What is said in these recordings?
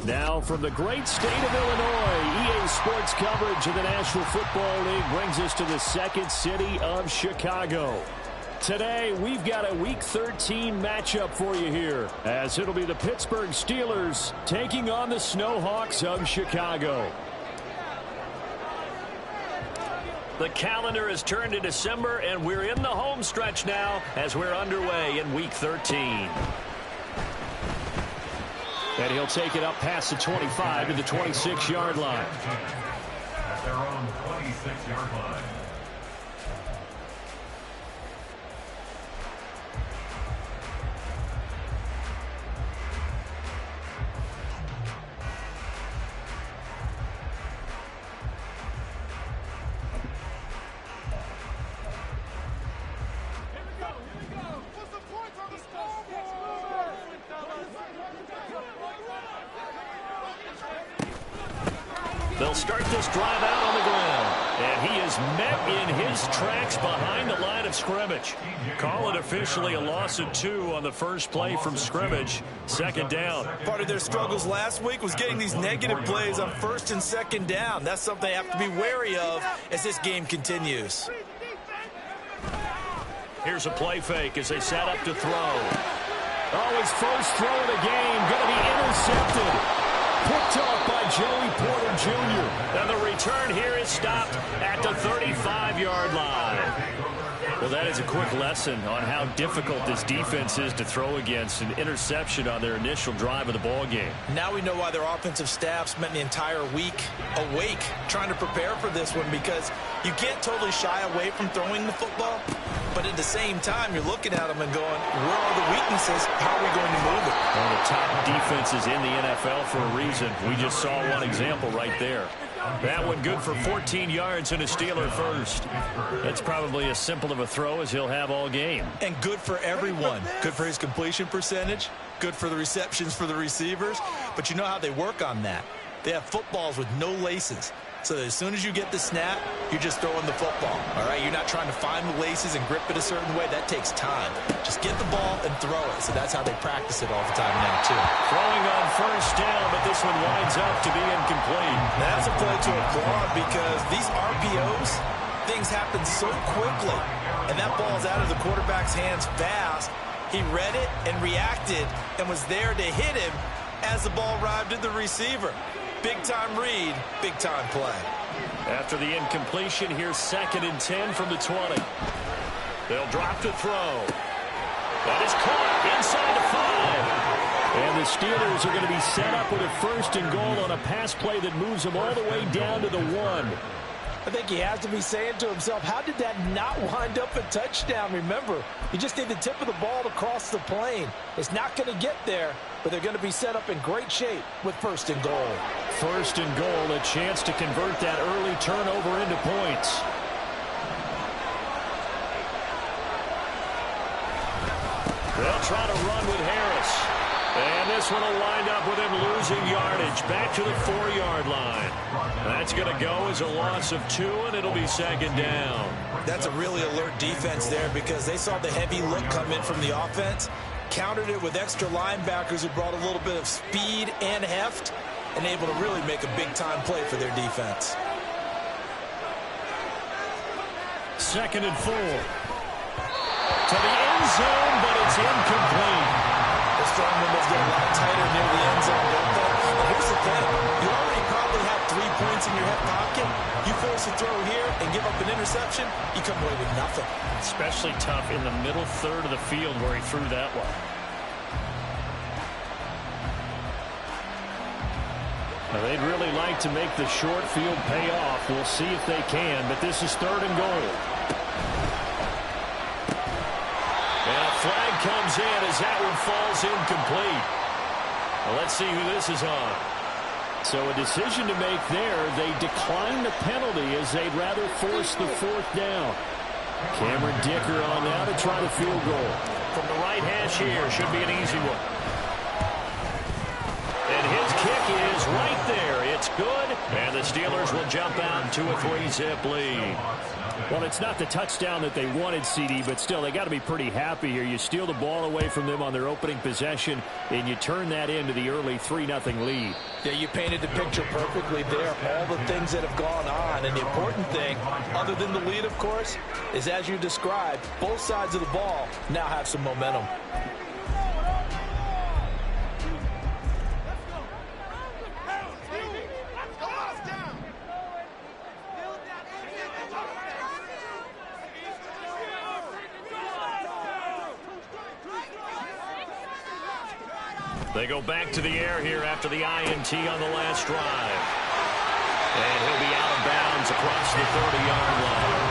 Now from the great state of Illinois, EA Sports coverage of the National Football League brings us to the second city of Chicago. Today, we've got a Week 13 matchup for you here, as it'll be the Pittsburgh Steelers taking on the Snowhawks of Chicago. The calendar has turned to December, and we're in the home stretch now as we're underway in Week 13. And he'll take it up past the 25 to the 26-yard line. At their own 26-yard line. They'll start this drive out on the ground. And he is met in his tracks behind the line of scrimmage. Call it officially a loss of 2 on the first play from scrimmage. Second down. Part of their struggles last week was getting these negative plays on first and second down. That's something they have to be wary of as this game continues. Here's a play fake as they set up to throw. Oh, his first throw of the game going to be intercepted. Picked off by Joey Porter Jr. And the return here is stopped at the 35-yard line. Well, that is a quick lesson on how difficult this defense is to throw against. An interception on their initial drive of the ball game. Now we know why their offensive staff spent the entire week awake trying to prepare for this one, because you can't totally shy away from throwing the football. But at the same time, you're looking at them and going, where are the weaknesses? How are we going to move it? One of the top defenses in the NFL for a reason. We just saw one example right there. That one good for 14 yards and a Steeler first. That's probably as simple of a throw as he'll have all game. And good for everyone. Good for his completion percentage. Good for the receptions for the receivers. But you know how they work on that. They have footballs with no laces. So that as soon as you get the snap, you're just throwing the football. All right, you're not trying to find the laces and grip it a certain way. That takes time. Just get the ball and throw it. So that's how they practice it all the time now, too. Throwing on first down, but this one winds up to be incomplete. That's a play to applaud, because these RPOs, things happen so quickly. And that ball's out of the quarterback's hands fast. He read it and reacted and was there to hit him as the ball arrived at the receiver. Big-time read, big-time play. After the incompletion, here's 2nd and 10 from the 20. They'll drop to throw. That is caught inside the 5. And the Steelers are going to be set up with a 1st and goal on a pass play that moves them all the way down to the 1. I think he has to be saying to himself, how did that not wind up a touchdown? Remember, you just need the tip of the ball to cross the plane. It's not going to get there, but they're going to be set up in great shape with 1st and goal. 1st and goal, a chance to convert that early turnover into points. They'll try to run with Harris. And this one will wind up with him losing yardage back to the 4-yard line. That's going to go as a loss of 2, and it'll be 2nd down. That's a really alert defense there, because they saw the heavy look come in from the offense, countered it with extra linebackers who brought a little bit of speed and heft, and able to really make a big-time play for their defense. 2nd and 4. To the end zone, but it's incomplete. The strong windows get a lot tighter near the end zone, don't they? And here's the thing. You already probably have 3 points in your hip pocket. You force a throw here and give up an interception, you come away with nothing. Especially tough in the middle third of the field where he threw that one. Now, they'd really like to make the short field pay off. We'll see if they can, but this is 3rd and goal. And a flag comes in as that one falls incomplete. Well, let's see who this is on. So a decision to make there. They decline the penalty as they'd rather force the 4th down. Cameron Dicker on now to try the field goal. From the right hash here, should be an easy one. And his kick is right there. It's good, and the Steelers will jump out to a 3-zip lead. Well, it's not the touchdown that they wanted, CD, but still, they got to be pretty happy here. You steal the ball away from them on their opening possession, and you turn that into the early 3-0 lead. Yeah, you painted the picture perfectly there. All the things that have gone on, and the important thing, other than the lead, of course, is as you described, both sides of the ball now have some momentum. They go back to the air here after the INT on the last drive. And he'll be out of bounds across the 30-yard line.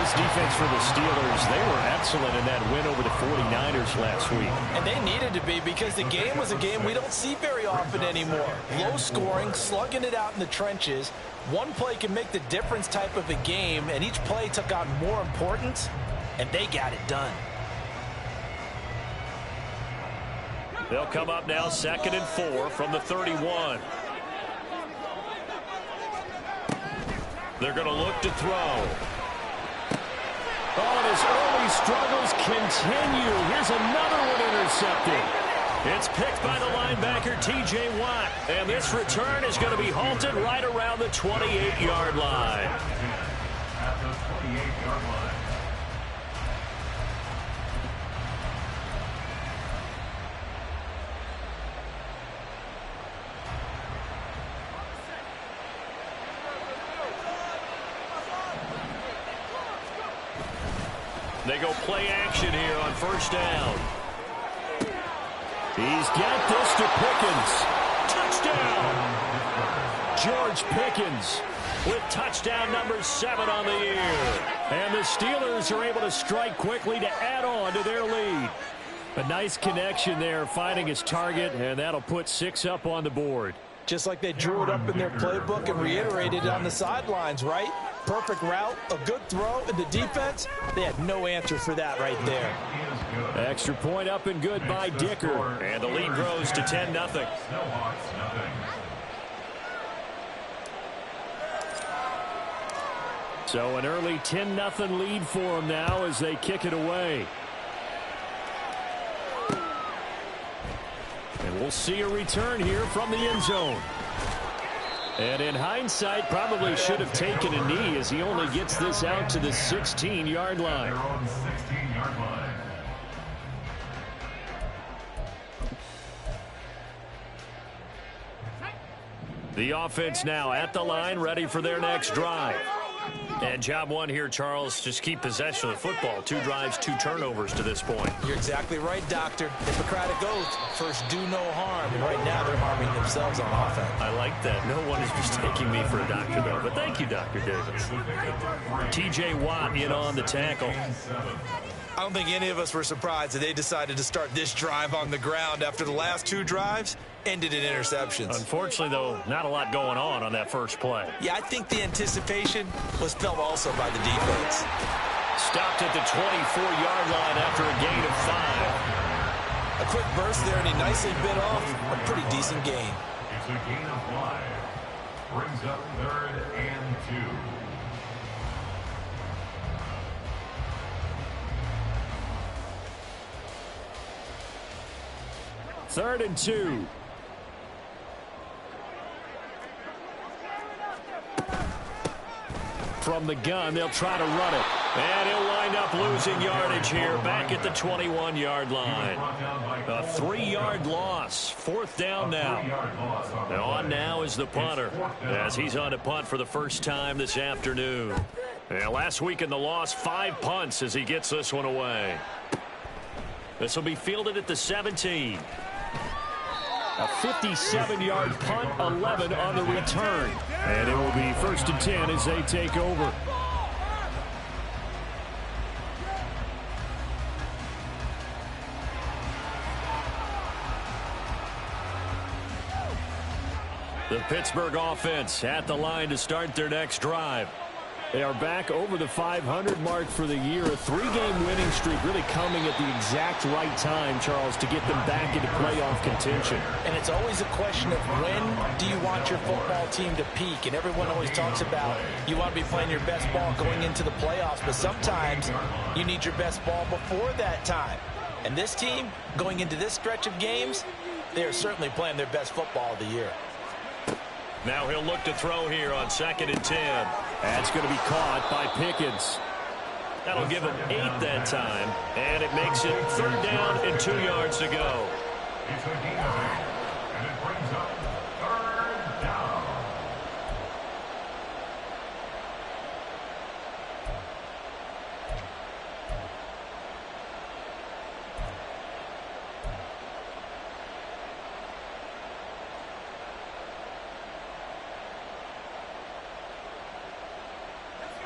This defense for the Steelers, they were excellent in that win over the 49ers last week. And they needed to be because the game was a game we don't see very often anymore. Low scoring, slugging it out in the trenches. One play can make the difference type of a game, and each play took on more importance, and they got it done. They'll come up now 2nd and 4 from the 31. They're going to look to throw. Oh, and his early struggles continue. Here's another one intercepted. It's picked by the linebacker, T.J. Watt. And this return is going to be halted right around the 28-yard line. At the 28-yard line. They go play action here on 1st down. He's got this to Pickens. Touchdown! George Pickens with touchdown number 7 on the year. And the Steelers are able to strike quickly to add on to their lead. A nice connection there, finding his target, and that'll put 6 up on the board. Just like they drew it up in their playbook and reiterated it on the sidelines, right? Perfect route, a good throw, and the defense, they had no answer for that right there. Extra point up and good by Dicker. And the lead grows to 10-0. Snowhawks, nothing. So an early 10-0 lead for them now as they kick it away. And we'll see a return here from the end zone. And in hindsight, probably should have taken a knee as he only gets this out to the 16-yard line. They're on the 16-yard line. The offense now at the line, ready for their next drive. And job one here, Charles, just keep possession of the football. 2 drives, 2 turnovers to this point. You're exactly right, Doctor. Hippocratic oath, first do no harm. And right now they're harming themselves on offense. I like that. No one is mistaking me for a doctor, though. But thank you, Dr. Davis. T.J. Watt in on the tackle. I don't think any of us were surprised that they decided to start this drive on the ground after the last 2 drives ended in interceptions. Unfortunately, though, not a lot going on that first play. Yeah, I think the anticipation was felt also by the defense. Stopped at the 24-yard line after a gain of 5. A quick burst there, and he nicely bit off a pretty decent gain. It's a gain of 5. Brings up 3rd and 2. Third and 2. From the gun, they'll try to run it. And he'll wind up losing yardage here back at the 21-yard line. A 3-yard loss. 4th down now. And on now is the punter as he's on to punt for the first time this afternoon. And last week in the loss, 5 punts as he gets this one away. This will be fielded at the 17. A 57-yard punt, 11 on the return. And it will be 1st and 10 as they take over. The Pittsburgh offense at the line to start their next drive. They are back over the 500 mark for the year. A 3-game winning streak really coming at the exact right time, Charles, to get them back into playoff contention. And it's always a question of when do you want your football team to peak? And everyone always talks about you want to be playing your best ball going into the playoffs, but sometimes you need your best ball before that time. And this team, going into this stretch of games, they are certainly playing their best football of the year. Now he'll look to throw here on 2nd and 10. That's going to be caught by Pickens. That'll give him 8 that time, and it makes it 3rd down and 2 yards to go. It's a gain of 8, and it brings up 3rd down.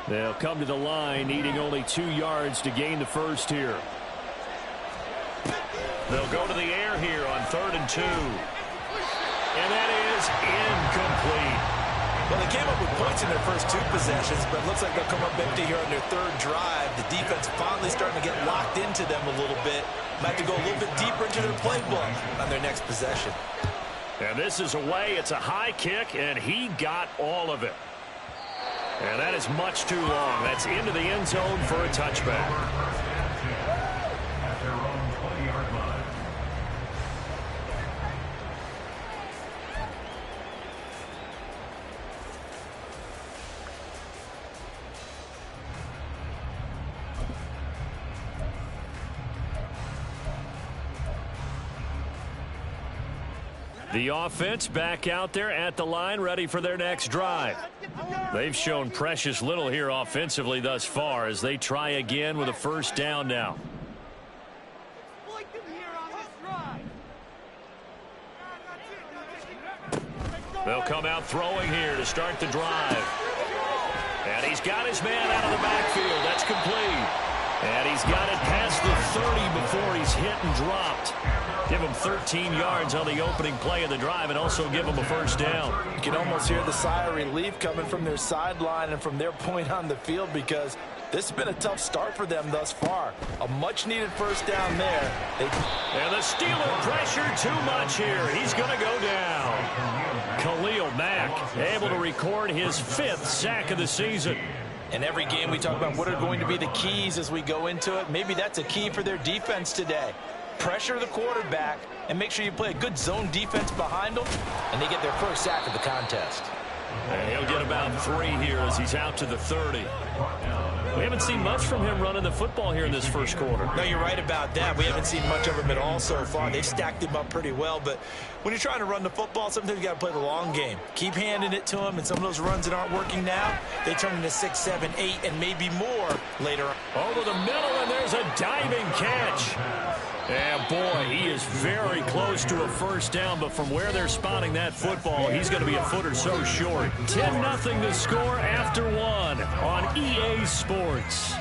They'll come to the line, needing only 2 yards to gain the first here. They'll go to the air here on 3rd and 2. And that is incomplete. Well, they came up with points in their first 2 possessions, but it looks like they'll come up empty here on their 3rd drive. The defense finally starting to get locked into them a little bit. Might have to go a little bit deeper into their playbook on their next possession. And this is away. It's a high kick, and he got all of it. And that is much too long. That's into the end zone for a touchback. At their own 20-yard line. The offense back out there at the line, ready for their next drive. They've shown precious little here offensively thus far as they try again with a 1st down now. They'll come out throwing here to start the drive. And he's got his man out of the backfield. That's complete. And he's got it past the 30 before he's hit and dropped. Give him 13 yards on the opening play of the drive and also give him a 1st down. You can almost hear the sigh of relief coming from their sideline and from their point on the field because this has been a tough start for them thus far. A much-needed 1st down there. And the Steeler pressure too much here. He's going to go down. Khalil Mack able to record his 5th sack of the season. In every game we talk about what are going to be the keys as we go into it. Maybe that's a key for their defense today. Pressure the quarterback and make sure you play a good zone defense behind them, and they get their 1st sack of the contest. And he'll get about 3 here as he's out to the 30. We haven't seen much from him running the football here in this 1st quarter. No, you're right about that. We haven't seen much of him at all so far. They've stacked him up pretty well, but when you're trying to run the football, sometimes you got to play the long game. Keep handing it to him, and some of those runs that aren't working now, they turn into 6, 7, 8, and maybe more later on. Over the middle, and there's a diving catch. And boy, he is very close to a 1st down, but from where they're spotting that football, he's going to be a foot or so short. 10-0 to score after 1 on EA Sports.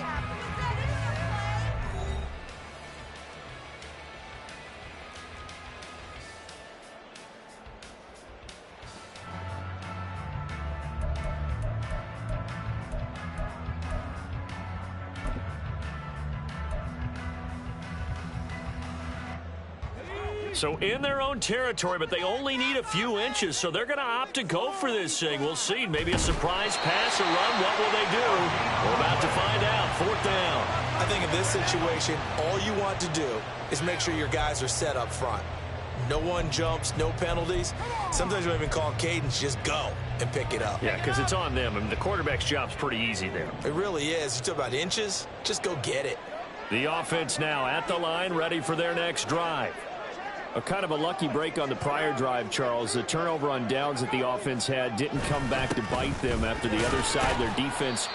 So in their own territory, but they only need a few inches, so they're going to opt to go for this thing. We'll see. Maybe a surprise pass or run. What will they do? We're about to find out. 4th down. I think in this situation, all you want to do is make sure your guys are set up front. No one jumps, no penalties. Sometimes you don't even call cadence. Just go and pick it up. Yeah, because it's on them. I mean, the quarterback's job's pretty easy there. It really is. You talk about inches, just go get it. The offense now at the line, ready for their next drive. A kind of a lucky break on the prior drive, Charles. The turnover on downs that the offense had didn't come back to bite them after the other side. Their defense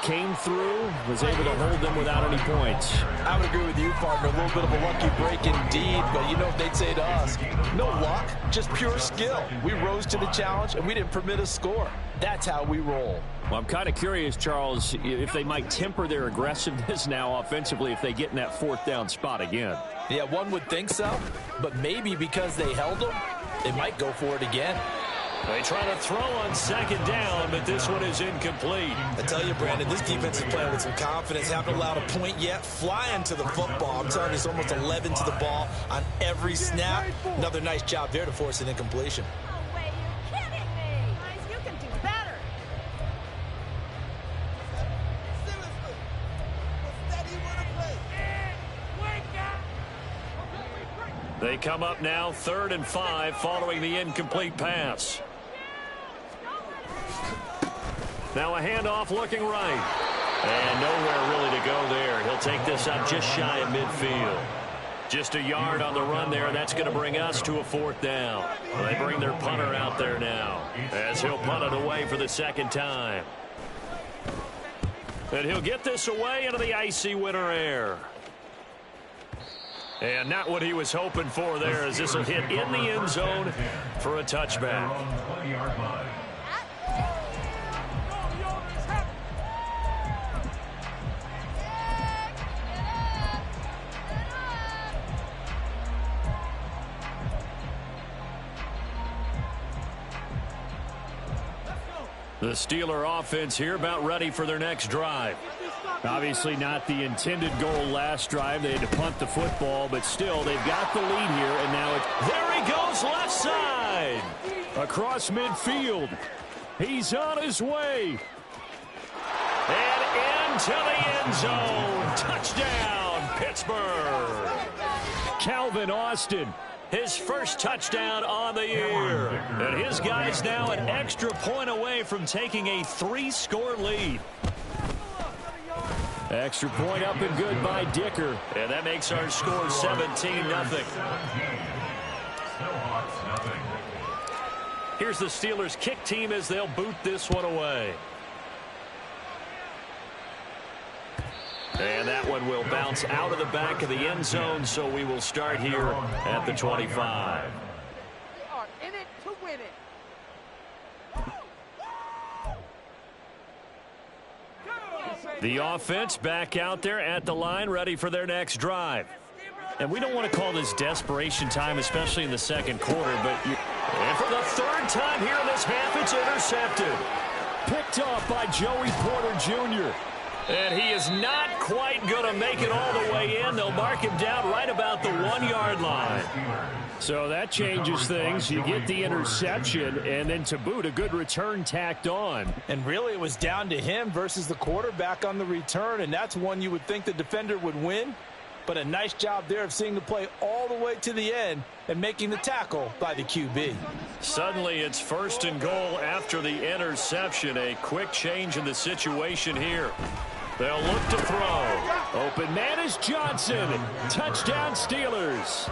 came through, was able to hold them without any points. I would agree with you, partner. A little bit of a lucky break indeed, but you know what they'd say to us? No luck, just pure skill. We rose to the challenge, and we didn't permit a score. That's how we roll. Well, I'm kind of curious, Charles, if they might temper their aggressiveness now offensively if they get in that 4th down spot again. Yeah, one would think so, but maybe because they held them, they might go for it again. They try to throw on second down, but this one is incomplete. I tell you, Brandon, this defense is playing with some confidence. Haven't allowed a point yet. Flying to the football. I'm telling you, it's almost 11 to the ball on every snap. Another nice job there to force an incompletion. No way, you're kidding me. Guys, you can do better. Seriously, what's that he want to play? They come up now 3rd and 5 following the incomplete pass. Now a handoff looking right. And nowhere really to go there. He'll take this up just shy of midfield. Just a yard on the run there. That's going to bring us to a 4th down. They bring their punter out there now as he'll punt it away for the second time. And he'll get this away into the icy winter air. And not what he was hoping for there, as this will hit in the end zone for a touchback. The Steeler offense here about ready for their next drive. Obviously not the intended goal last drive. They had to punt the football, but still they've got the lead here, and now it's... There he goes, left side! Across midfield. He's on his way. And into the end zone. Touchdown, Pittsburgh. Calvin Austin, his first touchdown on the year. And his guys now an extra point away from taking a 3-score lead. Extra point up and good by Dicker. And that makes our score 17-0. Here's the Steelers kick team as they'll boot this one away. And that one will bounce out of the back of the end zone, so we will start here at the 25. They are in it to win it. The offense back out there at the line, ready for their next drive. And we don't want to call this desperation time, especially in the second quarter, but... And for the 3rd time here in this half, it's intercepted. Picked off by Joey Porter Jr. And he is not quite going to make it all the way in. They'll mark him down right about the 1-yard line. So that changes things. You get the interception, and then to boot, a good return tacked on. And really, it was down to him versus the quarterback on the return, and that's one you would think the defender would win. But a nice job there of seeing the play all the way to the end and making the tackle by the QB. Suddenly, it's 1st and goal after the interception. A quick change in the situation here. They'll look to throw. Open man is Johnson. Touchdown, Steelers.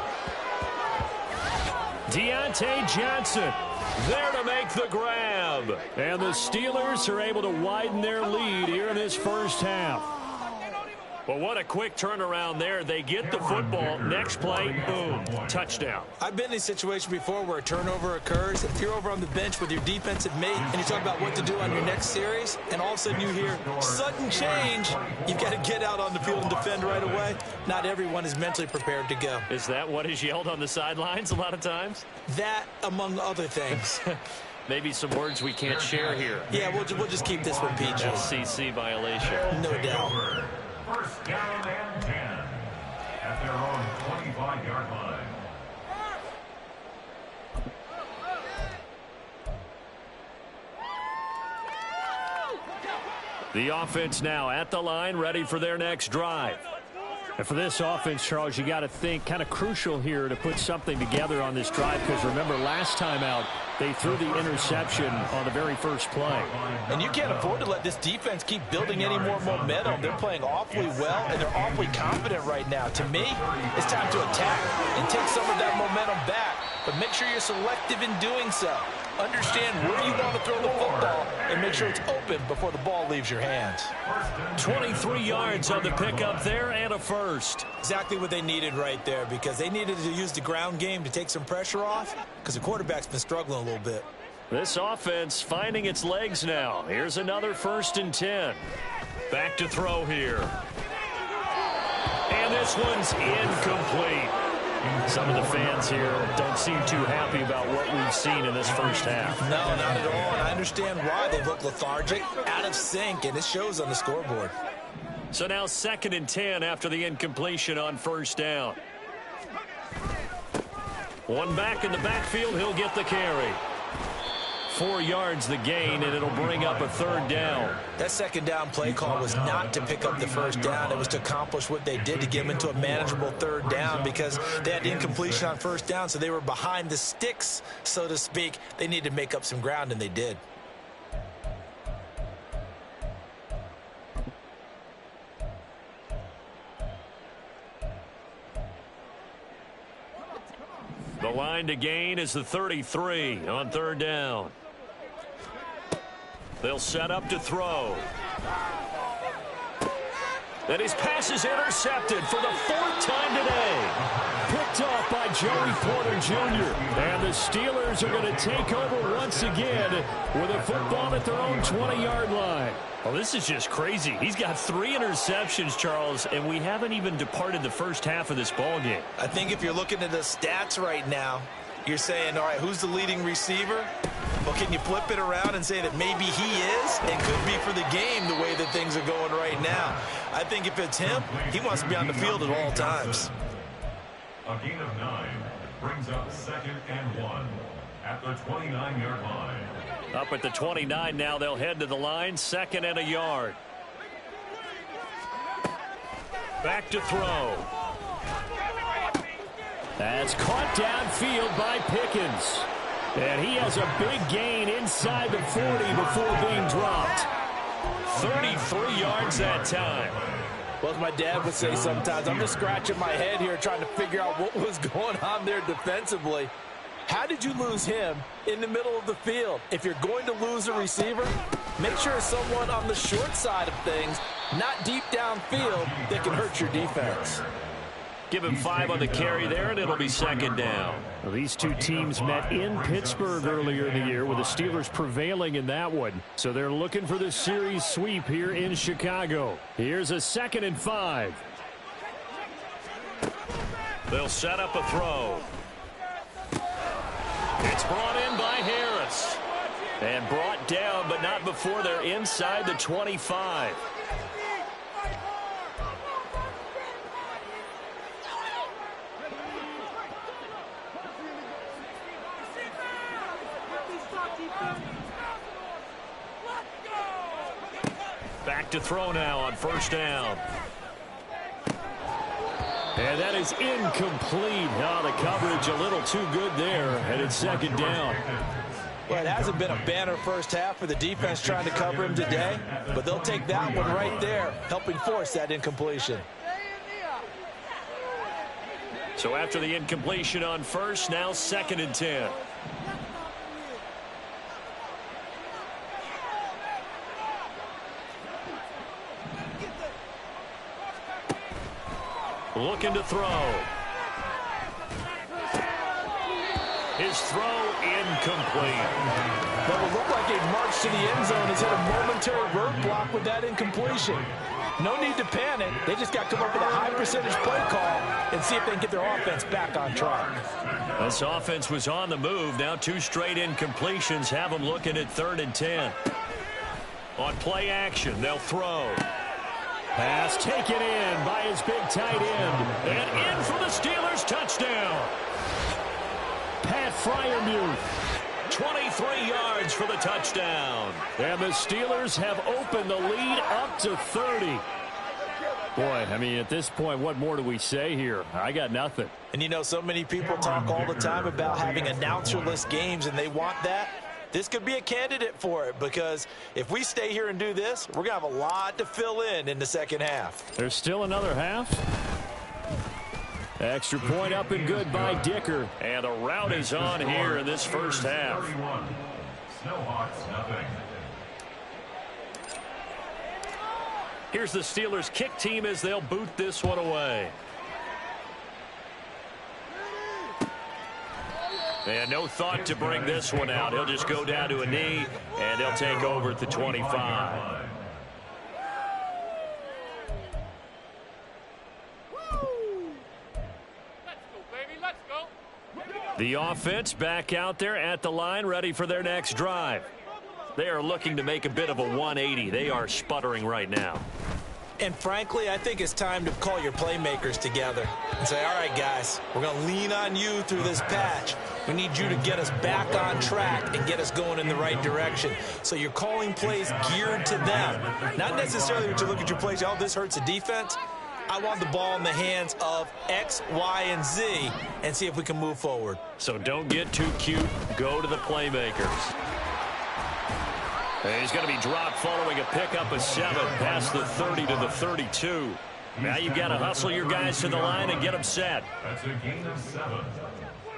Deontay Johnson there to make the grab. And the Steelers are able to widen their lead here in this first half. Well, what a quick turnaround there. They get the football. Next play, boom, touchdown. I've been in a situation before where a turnover occurs. If you're over on the bench with your defensive mate and you talk about what to do on your next series, and all of a sudden you hear sudden change, you've got to get out on the field and defend right away. Not everyone is mentally prepared to go. Is that what is yelled on the sidelines a lot of times? That, among other things. Maybe some words we can't share here. Yeah, we'll just keep this one PG. FCC violation. No doubt. 1st down and 10 at their own 25-yard line. The offense now at the line, ready for their next drive. And for this offense, Charles, you got to think kind of crucial here to put something together on this drive, because remember last time out they threw the interception on the very first play. And you can't afford to let this defense keep building any more momentum. They're playing awfully well, and they're awfully confident right now. To me, it's time to attack and take some of that momentum back, but make sure you're selective in doing so. Understand where you want to throw the football and make sure it's open before the ball leaves your hands. 23 yards on the pickup there and a first. Exactly what they needed right there, because they needed to use the ground game to take some pressure off, because the quarterback's been struggling a little bit. This offense finding its legs now. Here's another 1st and 10. Back to throw here. And this one's incomplete. some of the fans here don't seem too happy about what we've seen in this first half. No, not at all. And I understand why. They look lethargic, out of sync, and it shows on the scoreboard. So now 2nd and 10 after the incompletion on first down. One back in the backfield. He'll get the carry. 4 yards the gain, and it'll bring up a 3rd down. That 2nd down play call was not to pick up the 1st down. It was to accomplish what they did to get them into a manageable 3rd down because they had incompletion on 1st down, so they were behind the sticks, so to speak. They needed to make up some ground, and they did. The line to gain is the 33 on 3rd down. They'll set up to throw. And his pass is intercepted for the 4th time today. Picked off by Joey Porter Jr. And the Steelers are going to take over once again with a football at their own 20-yard line. Well, this is just crazy. He's got 3 interceptions, Charles, and we haven't even departed the first half of this ball game. I think if you're looking at the stats right now, you're saying, all right, who's the leading receiver? Well, can you flip it around and say that maybe he is and could be for the game the way that things are going right now? I think if it's him, he wants to be on the field at all times. A gain of 9 brings up 2nd and 1 at the 29-yard line. Up at the 29 now, they'll head to the line, 2nd and a yard. Back to throw. That's caught downfield by Pickens. And he has a big gain inside the 40 before being dropped. 33 yards that time. Well, as my dad would say sometimes, I'm just scratching my head here trying to figure out what was going on there defensively. How did you lose him in the middle of the field? If you're going to lose a receiver, make sure it's someone on the short side of things, not deep downfield, that can hurt your defense. Give him 5 on the carry there, and it'll be 2nd down. Well, these two teams met in Pittsburgh earlier in the year, with the Steelers prevailing in that one. So they're looking for the series sweep here in Chicago. Here's a 2nd and 5. They'll set up a throw. It's brought in by Harris. And brought down, but not before they're inside the 25. Back to throw now on 1st down. And that is incomplete. Oh, the coverage a little too good there, and it's 2nd down. Well, it hasn't been a banner first half for the defense trying to cover him today, but they'll take that one right there, helping force that incompletion. So after the incompletion on 1st, now 2nd and 10. Looking to throw. His throw incomplete. But it looked like a march to the end zone has hit a momentary roadblock with that incompletion. No need to panic. They just got to come up with a high percentage play call and see if they can get their offense back on track. This offense was on the move. Now 2 straight incompletions have them looking at 3rd and 10. On play action, they'll throw. Pass taken in by his big tight end. And in for the Steelers touchdown. Pat Freiermuth. 23 yards for the touchdown. And the Steelers have opened the lead up to 30. Boy, I mean, at this point, what more do we say here? I got nothing. And you know, so many people talk all the time about having announcer-less games, and they want that. This could be a candidate for it, because if we stay here and do this, we're going to have a lot to fill in the 2nd half. There's still another half. Extra point up and good by Dicker. And the route is on here in this first half. Snowhawks, nothing. Here's the Steelers kick team as they'll boot this one away. And no thought to bring this one out. He'll just go down to a knee, and they'll take over at the 25. Let's go, baby. Let's go. The offense back out there at the line, ready for their next drive. They are looking to make a bit of a 180. They are sputtering right now. And frankly, I think it's time to call your playmakers together and say, all right, guys, we're going to lean on you through this patch. We need you to get us back on track and get us going in the right direction. So you're calling plays geared to them. Not necessarily that you look at your plays, oh, this hurts the defense. I want the ball in the hands of X, Y, and Z and see if we can move forward. So don't get too cute. Go to the playmakers. And he's going to be dropped following a pickup of 7 past the 30 to the 32. Now you've got to hustle your guys to the line and get them set. That's a gain of 7.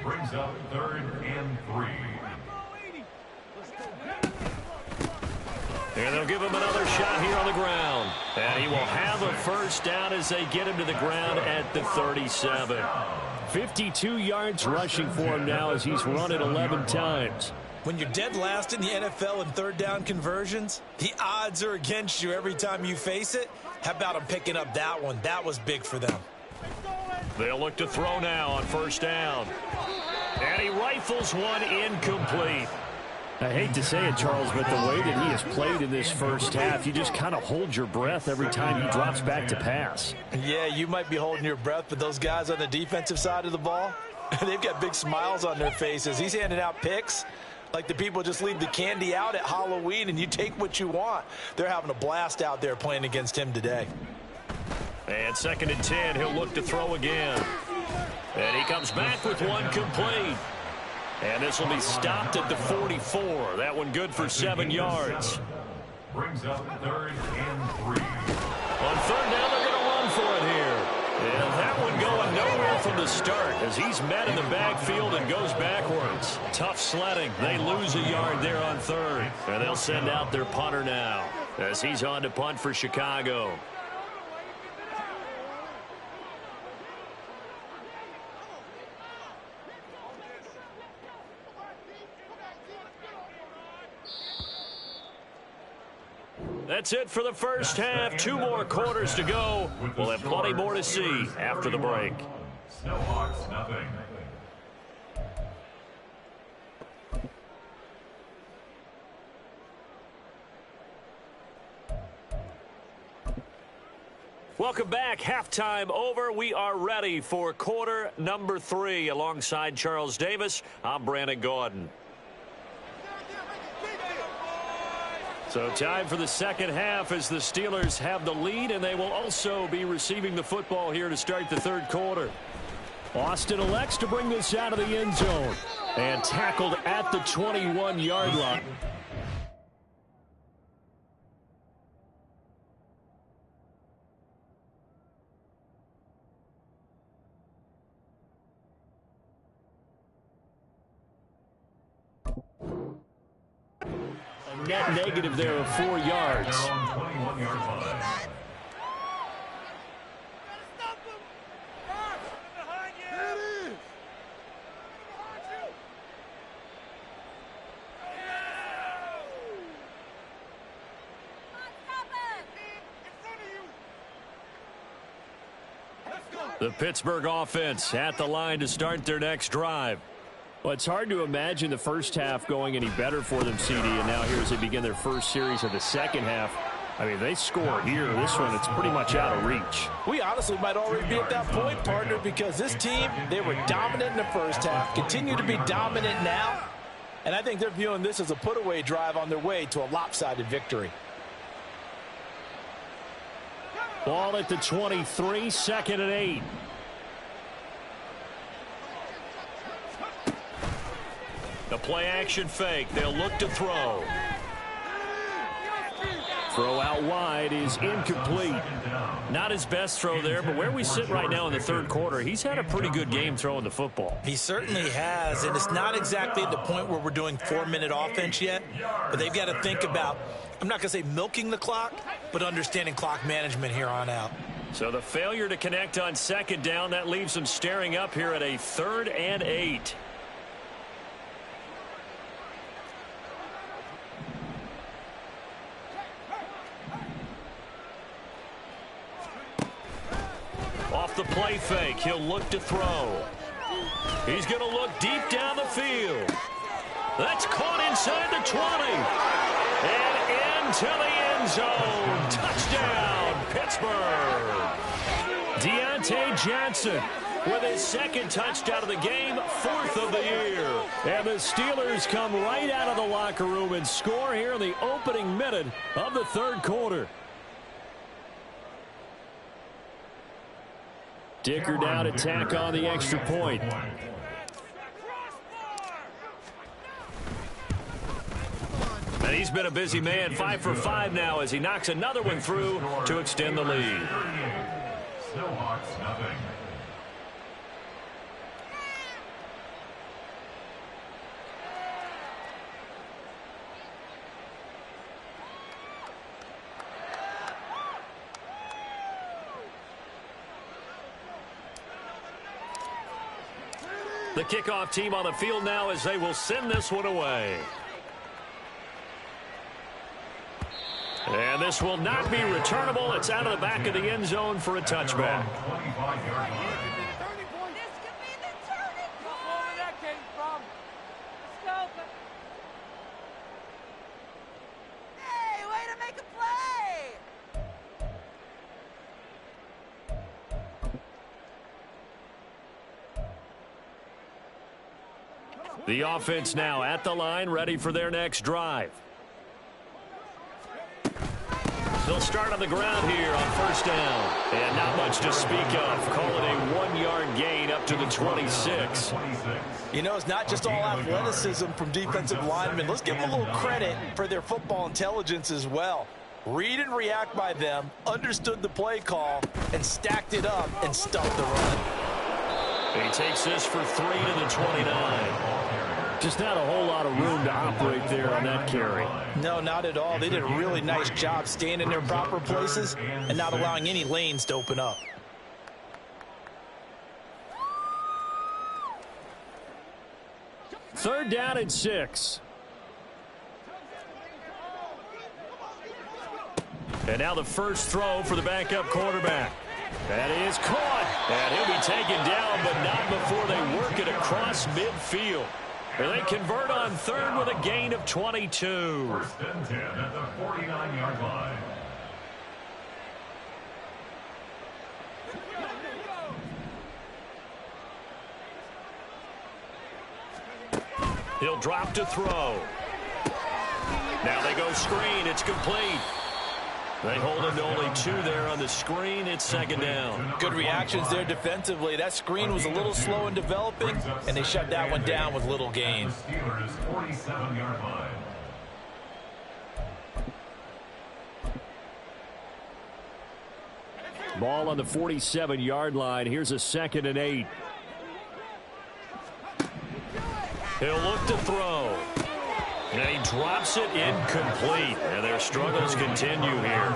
Brings up 3rd and 3. And they'll give him another shot here on the ground. And he will have a first down as they get him to the ground at the 37. 52 yards rushing for him now as he's run it 11 times. When you're dead last in the NFL in third down conversions, the odds are against you every time you face it. How about them picking up that one? That was big for them. They'll look to throw now on first down. And he rifles one incomplete. I hate to say it, Charles, but the way that he has played in this first half, you just kind of hold your breath every time he drops back to pass. Yeah, you might be holding your breath, but those guys on the defensive side of the ball, they've got big smiles on their faces. He's handing out picks like the people just leave the candy out at Halloween and you take what you want. They're having a blast out there playing against him today. And 2nd and 10, he'll look to throw again. And he comes back with one complete. And this will be stopped at the 44. That one good for 7 yards. Brings up 3rd and 3. On 3rd down, they're going to run for it here. And that one going nowhere from the start as he's met in the backfield and goes backwards. Tough sledding. They lose a yard there on 3rd. And they'll send out their punter now as he's on to punt for Chicago. That's it for the first half. 2 more quarters to go. We'll have plenty more to see after the break. Snowhawks, nothing. Welcome back. Halftime over. We are ready for quarter number 3. Alongside Charles Davis, I'm Brandon Gordon. So time for the second half as the Steelers have the lead, and they will also be receiving the football here to start the 3rd quarter. Austin elects to bring this out of the end zone and tackled at the 21-yard line. Net negative there of 4 yards. 21-yard line. The Pittsburgh offense at the line to start their next drive. Well, it's hard to imagine the first half going any better for them, CD, and now here as they begin their first series of the second half. I mean, they score here. This one, it's pretty much out of reach. We honestly might already be at that point, partner, because this team, they were dominant in the first half, continue to be dominant now, and I think they're viewing this as a put-away drive on their way to a lopsided victory. Ball at the 23, 2nd and 8. The play-action fake. They'll look to throw. Throw out wide is incomplete. Not his best throw there, but where we sit right now in the 3rd quarter, he's had a pretty good game throwing the football. He certainly has, and it's not exactly at the point where we're doing 4-minute offense yet, but they've got to think about, I'm not going to say milking the clock, but understanding clock management here on out. So the failure to connect on 2nd down, that leaves them staring up here at a 3rd and 8. Off the play fake, he'll look to throw. He's going to look deep down the field. That's caught inside the 20. And into the end zone. Touchdown, Pittsburgh. Deontay Johnson with his second touchdown of the game, fourth of the year. And the Steelers come right out of the locker room and score here in the opening minute of the third quarter. Dicker down to tack on the extra point. And he's been a busy man, 5 for 5 now as he knocks another one through to extend the lead. Snowhawks nothing. The kickoff team on the field now as they will send this one away. And this will not be returnable. It's out of the back of the end zone for a touchback. The offense now at the line, ready for their next drive. They'll start on the ground here on first down. And not much to speak of. Call it a 1-yard gain up to the 26. You know, it's not just all athleticism from defensive linemen. Let's give them a little credit for their football intelligence as well. Read and react by them, understood the play call, and stacked it up and stuffed the run. He takes this for 3 to the 29. Just not a whole lot of room to operate there on that carry. No, not at all. They did a really nice job staying in their proper places and not allowing any lanes to open up. Third down and 6. And now the first throw for the backup quarterback. That is caught. And he'll be taken down, but not before they work it across midfield. And they convert on third with a gain of 22. First and 10 at the 49-yard line. He'll drop to throw. Now they go screen. It's complete. They hold him to only 2 there on the screen. It's second down. Good reactions there defensively. That screen was a little slow in developing, and they shut that one down with little gain. Steelers 47-yard line. Ball on the 47-yard line. Here's a second and 8. He'll look to throw. And he drops it incomplete. And their struggles continue here.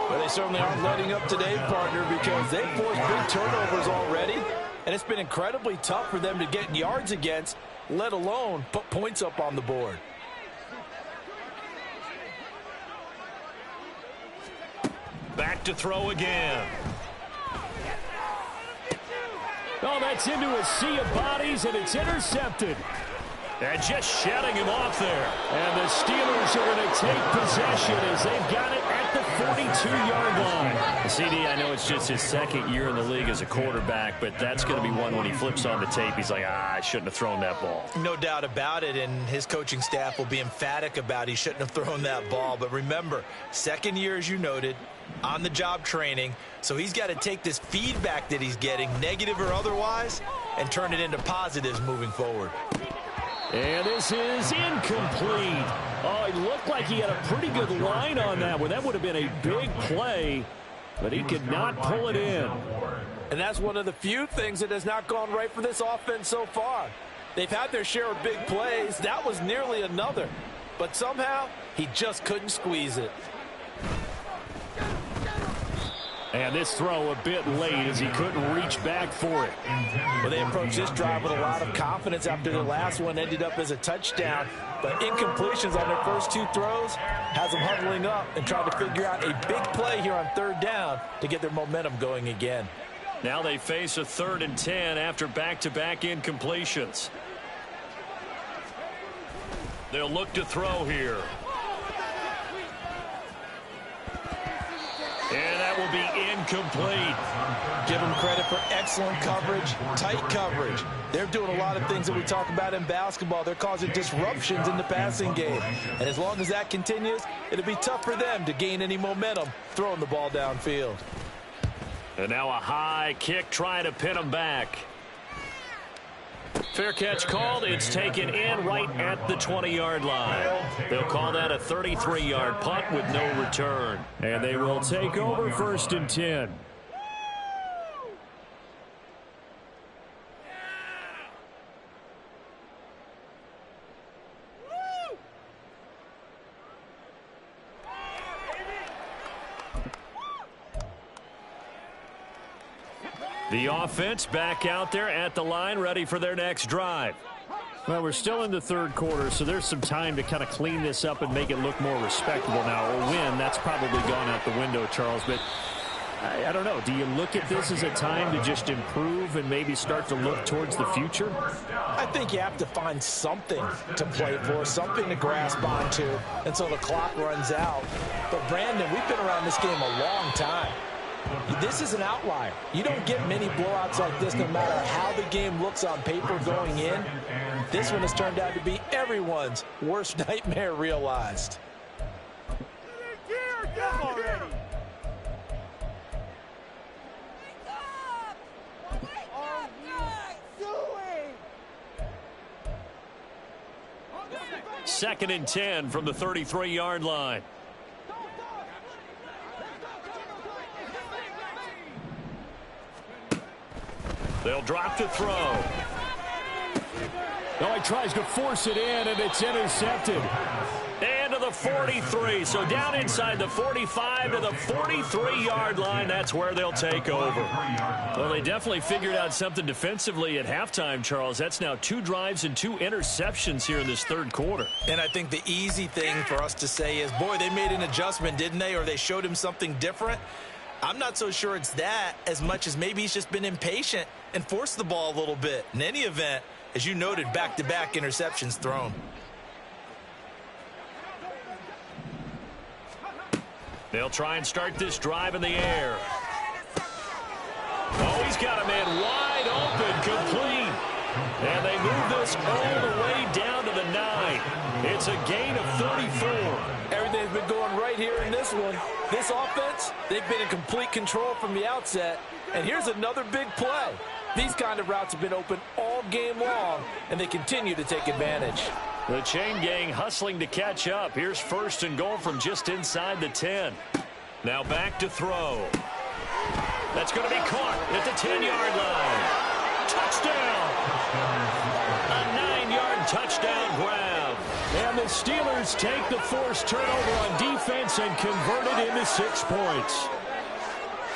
Well, they certainly aren't letting up today, partner, because they've forced big turnovers already. And it's been incredibly tough for them to get yards against, let alone put points up on the board. Back to throw again. Oh, that's into a sea of bodies, and it's intercepted. And just shutting him off there. And the Steelers are going to take possession as they've got it at the 42-yard line. CD, I know it's just his second year in the league as a quarterback, but that's going to be one when he flips on the tape. He's like, I shouldn't have thrown that ball. No doubt about it, and his coaching staff will be emphatic about he shouldn't have thrown that ball. But remember, second year, as you noted, on-the-job training, so he's got to take this feedback that he's getting, negative or otherwise, and turn it into positives moving forward. And this is incomplete. Oh, it looked like he had a pretty good line on that one. That would have been a big play, but he could not pull it in. And that's one of the few things that has not gone right for this offense so far. They've had their share of big plays. That was nearly another. But somehow, he just couldn't squeeze it. And this throw a bit late as he couldn't reach back for it. Well, they approached this drive with a lot of confidence after the last one ended up as a touchdown. But incompletions on their first 2 throws has them huddling up and trying to figure out a big play here on third down to get their momentum going again. Now they face a 3rd and 10 after back-to-back incompletions. They'll look to throw here. And that will be incomplete. Give them credit for excellent coverage, tight coverage. They're doing a lot of things that we talk about in basketball. They're causing disruptions in the passing game. And as long as that continues, it'll be tough for them to gain any momentum throwing the ball downfield. And now a high kick trying to pin them back. Fair catch called. It's taken in right at the 20-yard line. They'll call that a 33-yard punt with no return. And they will take over 1st and 10. The offense back out there at the line, ready for their next drive. Well, we're still in the 3rd quarter, so there's some time to kind of clean this up and make it look more respectable now. A win, that's probably gone out the window, Charles. But I don't know. Do you look at this as a time to just improve and maybe start to look towards the future? I think you have to find something to play for, something to grasp onto until the clock runs out. But, Brandon, we've been around this game a long time. This is an outlier. You don't get many blowouts like this no matter how the game looks on paper going in. This one has turned out to be everyone's worst nightmare realized. Second and 10 from the 33-yard line. They'll drop to throw. No, he tries to force it in, and it's intercepted. And to the 43. So down inside the 45 to the 43-yard line. That's where they'll take over. Well, they definitely figured out something defensively at halftime, Charles. That's now 2 drives and 2 interceptions here in this 3rd quarter. And I think the easy thing for us to say is, boy, they made an adjustment, didn't they? Or they showed him something different. I'm not so sure it's that as much as maybe he's just been impatient and forced the ball a little bit. In any event, as you noted, back-to-back interceptions thrown. They'll try and start this drive in the air. Oh, he's got a man wide open, complete. And they move this all the way down to the 9. It's a gain of 34. Everything's been going right here in this one. This offense, they've been in complete control from the outset. And here's another big play. These kind of routes have been open all game long, and they continue to take advantage. The chain gang hustling to catch up. Here's 1st and goal from just inside the 10. Now back to throw. That's going to be caught at the 10-yard line. Touchdown! A 9-yard touchdown grab. And the Steelers take the forced turnover on defense and convert it into 6 points.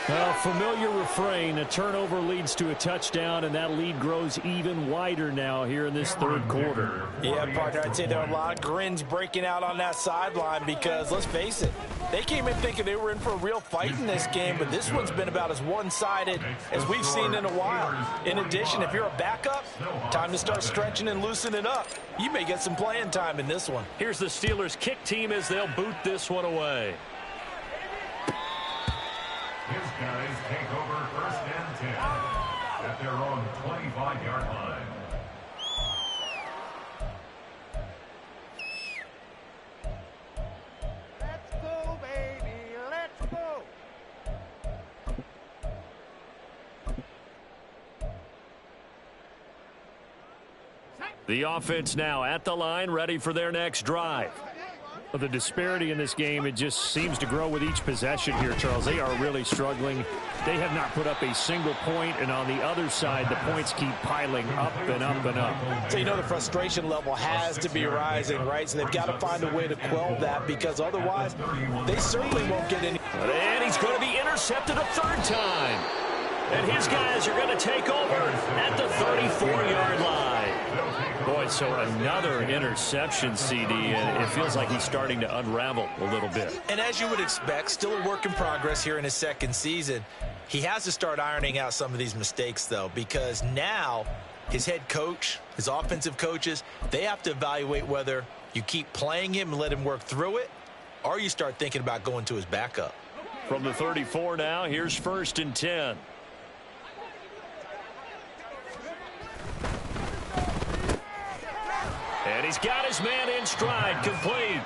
Well, familiar refrain. A turnover leads to a touchdown, and that lead grows even wider now here in this 3rd quarter. Yeah, partner, I'd say there are a lot of grins breaking out on that sideline because, let's face it, they came in thinking they were in for a real fight in this game, but this one's been about as one-sided as we've seen in a while. In addition, if you're a backup, time to start stretching and loosening up. You may get some playing time in this one. Here's the Steelers kick team as they'll boot this one away. His guys take over 1st and 10 at their own 25-yard line. Let's go, baby. Let's go. The offense now at the line, ready for their next drive. The disparity in this game, it just seems to grow with each possession here, Charles. They are really struggling. They have not put up a single point, and on the other side, the points keep piling up and up and up. So you know the frustration level has to be rising, right? So they've got to find a way to quell that because otherwise they certainly won't get any. And he's going to be intercepted a 3rd time. And his guys are going to take over at the 34-yard line. Boy, so another interception, CD, and it feels like he's starting to unravel a little bit. And as you would expect, still a work in progress here in his 2nd season. He has to start ironing out some of these mistakes, though, because now his head coach, his offensive coaches, they have to evaluate whether you keep playing him and let him work through it, or you start thinking about going to his backup. From the 34 now, here's 1st and 10. And he's got his man in stride, complete.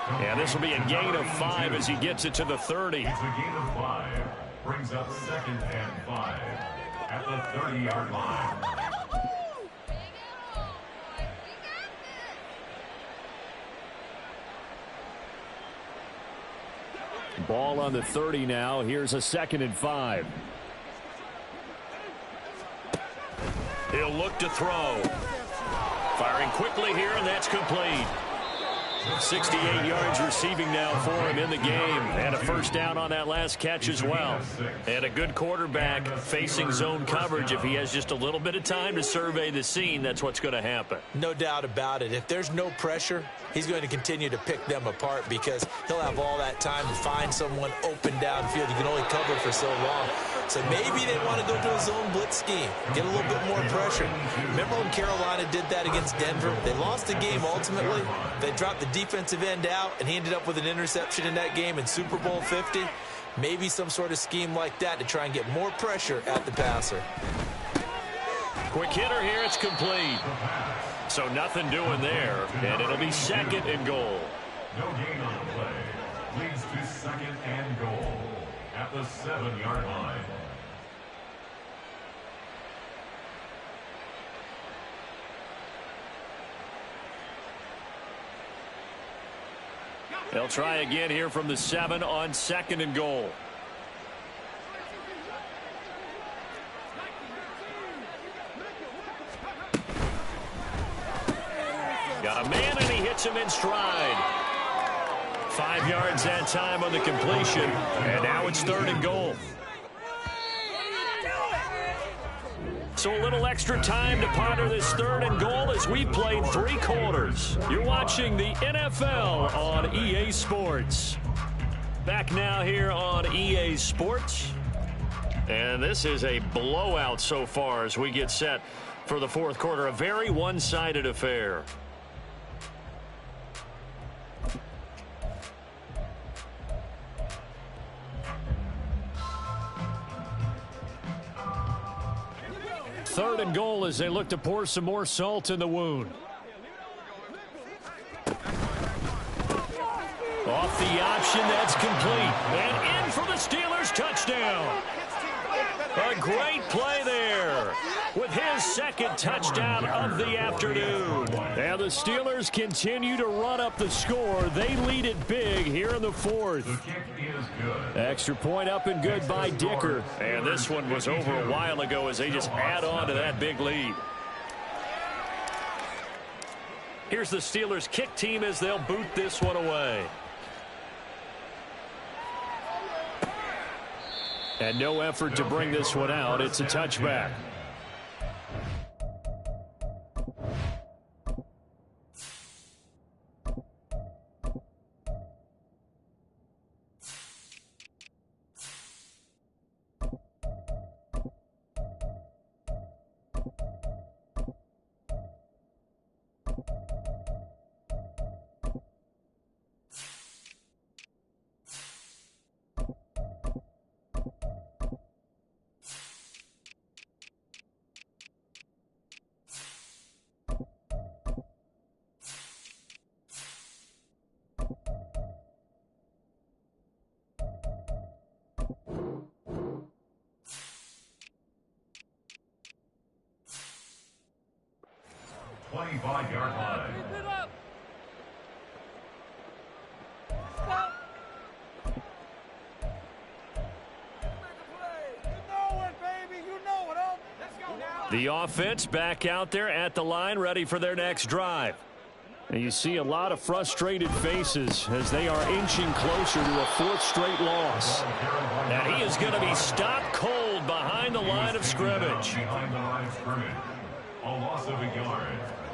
And this will be a gain of 5 as he gets it to the 30. It's a gain of 5. Brings up 2nd and 5 at the 30-yard line. Ball on the 30 now. Here's a 2nd and 5. He'll look to throw. Firing quickly here, and that's complete. 68 yards receiving now for him in the game. And a 1st down on that last catch as well. And a good quarterback facing zone coverage. If he has just a little bit of time to survey the scene, that's what's going to happen. No doubt about it. If there's no pressure, he's going to continue to pick them apart because he'll have all that time to find someone open downfield. You can only cover for so long. So maybe they want to go to a zone blitz scheme, get a little bit more pressure. Remember when Carolina did that against Denver? They lost the game ultimately. They dropped the defensive end out, and he ended up with an interception in that game in Super Bowl 50. Maybe some sort of scheme like that to try and get more pressure at the passer. Quick hitter here, it's complete. So nothing doing there, and it'll be 2nd and goal. No gain on the play. Leads to 2nd and goal at the 7-yard line. They'll try again here from the 7 on 2nd and goal. Got a man, and he hits him in stride. 5 yards that time on the completion, and now it's 3rd and goal. So a little extra time to ponder this 3rd and goal as we played 3 quarters. You're watching the NFL on EA Sports. Back now here on EA Sports. And this is a blowout so far as we get set for the 4th quarter. A very one-sided affair. Third and goal as they look to pour some more salt in the wound. Off the option, that's complete. And in for the Steelers, touchdown. A great play there with his 2nd touchdown of the afternoon. And the Steelers continue to run up the score. They lead it big here in the 4th. The kick is good. Extra point up and good by Dicker. And this one was over a while ago as they just add on to that big lead. Here's the Steelers kick team as they'll boot this one away. And no effort to bring this one out. It's a touchback. Yard line. The offense back out there at the line, ready for their next drive. And you see a lot of frustrated faces as they are inching closer to a 4th straight loss. And he is going to be stopped cold behind the line of scrimmage. Behind the line of scrimmage. A loss of a yard.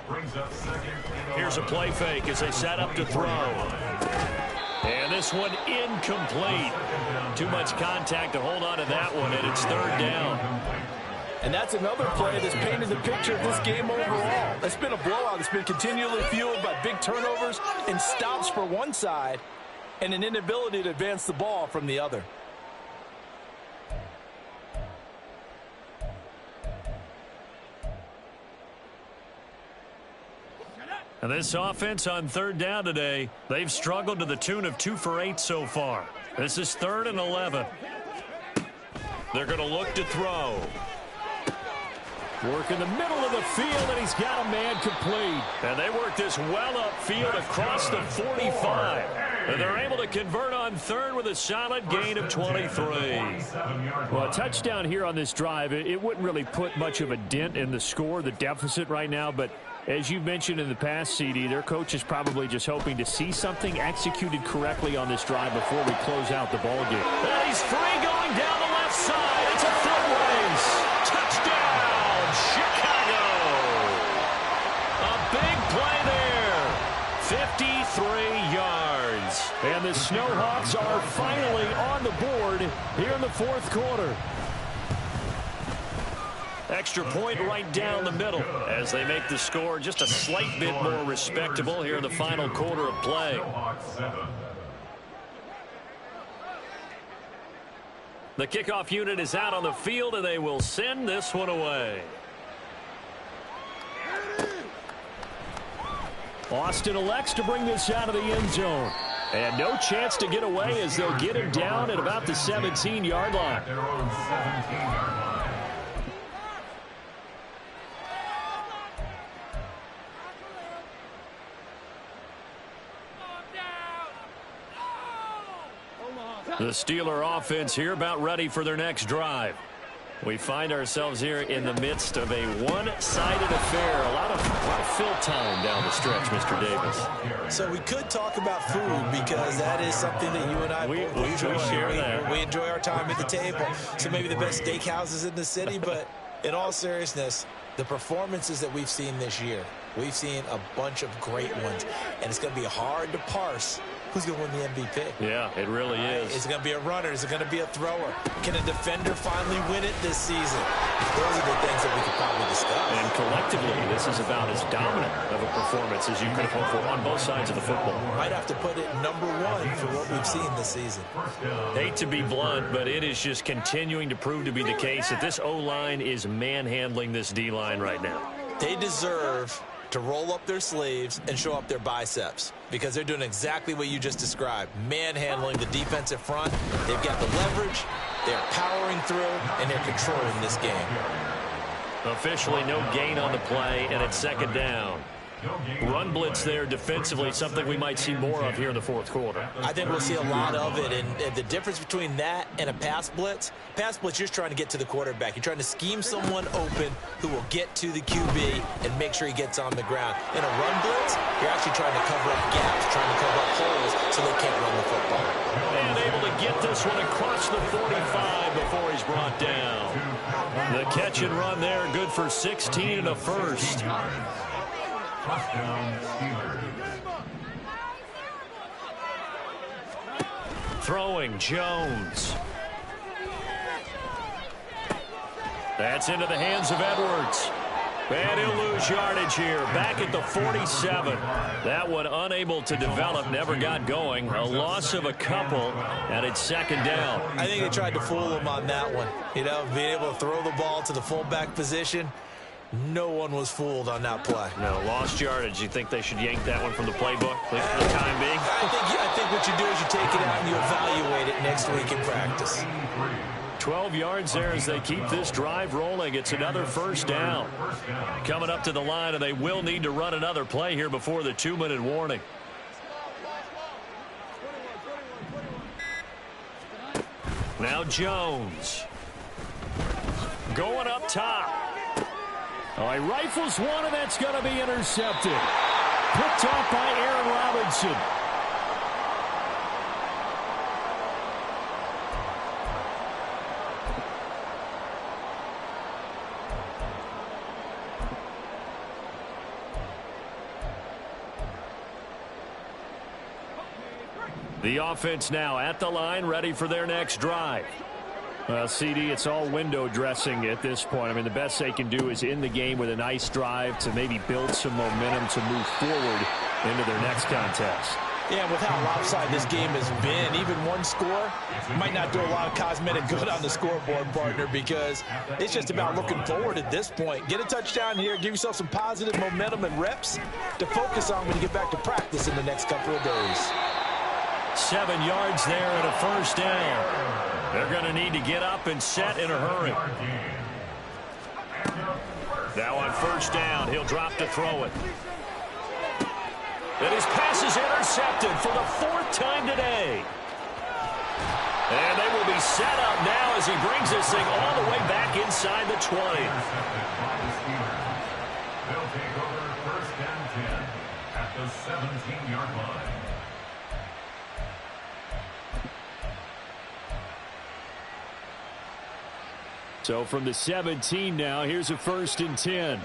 Brings up 2nd and 11. Here's a play fake as they set up to throw. And this one incomplete. Too much contact to hold on to that one, and it's third down. And that's another play that's painted the picture of this game overall. It's been a blowout. It's been continually fueled by big turnovers and stops for one side and an inability to advance the ball from the other. And this offense on third down today, they've struggled to the tune of 2 for 8 so far. This is 3rd and 11. They're going to look to throw. Work in the middle of the field, and he's got a man complete. And they work this well upfield across the 45. And they're able to convert on third with a solid gain of 23. Well, a touchdown here on this drive, it wouldn't really put much of a dent in the score, the deficit right now, but as you mentioned in the past, CD, their coach is probably just hoping to see something executed correctly on this drive before we close out the ball game. And he's free going down the left side. It's a foot race. Touchdown, Chicago. A big play there. 53 yards. And the Snowhawks are finally on the board here in the fourth quarter. Extra point right down the middle as they make the score just a slight bit more respectable here in the final quarter of play. The kickoff unit is out on the field, and they will send this one away. Austin elects to bring this out of the end zone. And no chance to get away as they'll get him down at about the 17-yard line. They're on 17-yard line. The Steeler offense here about ready for their next drive. We find ourselves here in the midst of a one-sided affair. A lot of fill time down the stretch, Mr. Davis. So we could talk about food because that is something that you and I both enjoy. We share that. We enjoy our time at the table. So maybe the best steakhouses in the city, but in all seriousness, the performances that we've seen this year, we've seen a bunch of great ones, and it's going to be hard to parse who's going to win the MVP. Yeah, it really is. Is it going to be a runner? Is it going to be a thrower? Can a defender finally win it this season? Those are the things that we could probably discuss. And collectively, this is about as dominant of a performance as you could hope for on both sides of the football. Might have to put it number one for what we've seen this season. Hate to be blunt, but it is just continuing to prove to be the case that this O-line is manhandling this D-line right now. They deserve to roll up their sleeves and show up their biceps because they're doing exactly what you just described, manhandling the defensive front. They've got the leverage, they're powering through, and they're controlling this game. Officially no gain on the play, and it's second down. Run blitz there defensively, something we might see more of here in the fourth quarter. I think we'll see a lot of it, and the difference between that and a pass blitz, you're just trying to get to the quarterback. You're trying to scheme someone open who will get to the QB and make sure he gets on the ground. In a run blitz, you're actually trying to cover up gaps, trying to cover up holes so they can't run the football. And able to get this one across the 45 before he's brought down. The catch and run there, good for 16 and a first. Touchdown, Steelers. Throwing, Jones. That's into the hands of Edwards. And he'll lose yardage here. Back at the 47. That one unable to develop, never got going. A loss of a couple, and it's second down. I think they tried to fool him on that one. You know, being able to throw the ball to the fullback position. No one was fooled on that play. No, lost yardage. You think they should yank that one from the playbook, at least for the time being? I think what you do is you take it out and you evaluate it next week in practice. 12 yards there as they keep this drive rolling. It's another first down. Coming up to the line, and they will need to run another play here before the 2-minute warning. Now Jones. Going up top. Oh, he rifles one, and that's going to be intercepted. Picked off by Aaron Robinson. The offense now at the line, ready for their next drive. Well, CD, it's all window dressing at this point. I mean, the best they can do is in the game with a nice drive to maybe build some momentum to move forward into their next contest. Yeah, with how lopsided this game has been, even one score might not do a lot of cosmetic good on the scoreboard, partner, because it's just about looking forward at this point. Get a touchdown here, give yourself some positive momentum and reps to focus on when you get back to practice in the next couple of days. 7 yards there and a first down. They're going to need to get up and set in a hurry. Now on first down, he'll drop to throw it. And his pass is intercepted for the 4th time today. And they will be set up now as he brings this thing all the way back inside the 20. They'll take over first and 10 at the 17-yard line. So from the 17 now, here's a 1st and 10.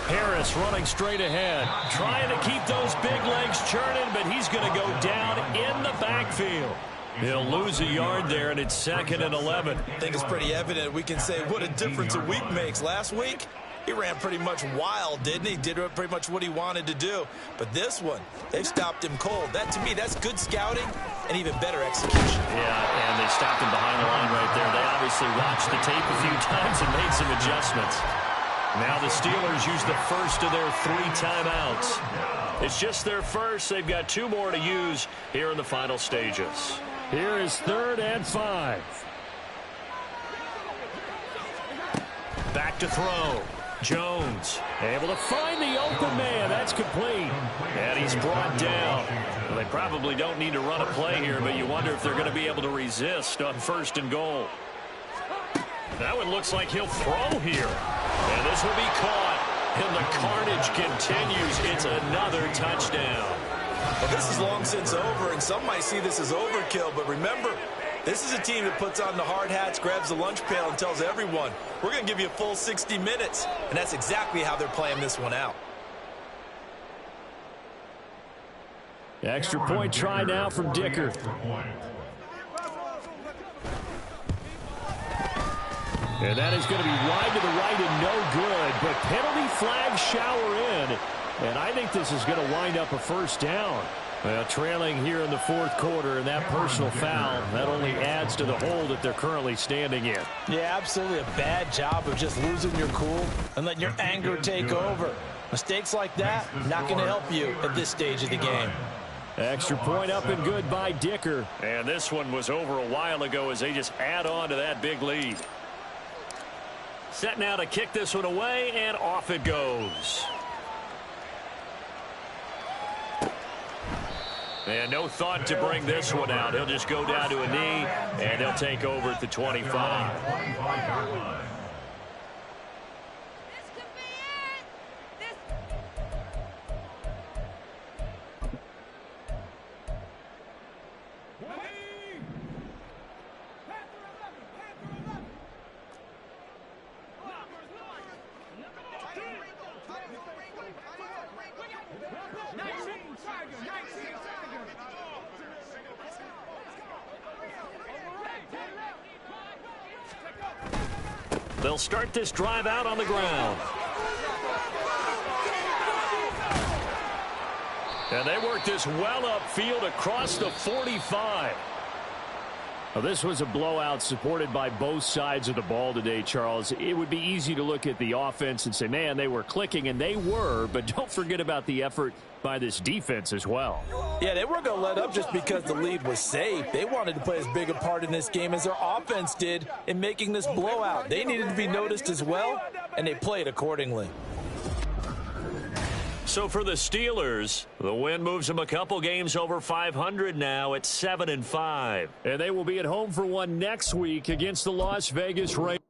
Harris running straight ahead, trying to keep those big legs churning, but he's going to go down in the backfield. He'll lose a yard there, and it's 2nd and 11. I think it's pretty evident. We can say what a difference a week makes. Last week, he ran pretty much wild, didn't he? Did pretty much what he wanted to do. But this one, they've stopped him cold. That, to me, that's good scouting and even better execution. Yeah, and they stopped him behind the line right there. They obviously watched the tape a few times and made some adjustments. Now the Steelers use the first of their 3 timeouts. It's just their first. They've got 2 more to use here in the final stages. Here is 3rd and 5. Back to throw. Jones able to find the open man. That's complete. And he's brought down. Well, they probably don't need to run a play here, but you wonder if they're going to be able to resist on 1st and goal. That one looks like he'll throw here. And this will be caught. And the carnage continues. It's another touchdown. Well, this is long since over, and some might see this as overkill. But remember, this is a team that puts on the hard hats, grabs the lunch pail, and tells everyone, we're going to give you a full 60 minutes. And that's exactly how they're playing this one out. Extra point try now from Dicker. And that is going to be wide to the right and no good, but penalty flags shower in. And I think this is going to wind up a first down. Well, trailing here in the 4th quarter, and that personal foul, that only adds to the hole that they're currently standing in. Yeah, absolutely a bad job of just losing your cool and letting your anger take over. Mistakes like that, not going to help you at this stage of the game. Extra point up and good by Dicker. And this one was over a while ago as they just add on to that big lead. Set now to kick this one away, and off it goes. And no thought to bring this one out. He'll just go down to a knee, and they'll take over at the 25. They'll start this drive out on the ground. And they work this well upfield across the 45. Well, this was a blowout supported by both sides of the ball today, Charles. It would be easy to look at the offense and say, man, they were clicking, and they were, but don't forget about the effort by this defense as well. Yeah, they weren't going to let up just because the lead was safe. They wanted to play as big a part in this game as their offense did in making this blowout. They needed to be noticed as well, and they played accordingly. So for the Steelers, the win moves them a couple games over 500 now at 7-5. And they will be at home for one next week against the Las Vegas Raiders.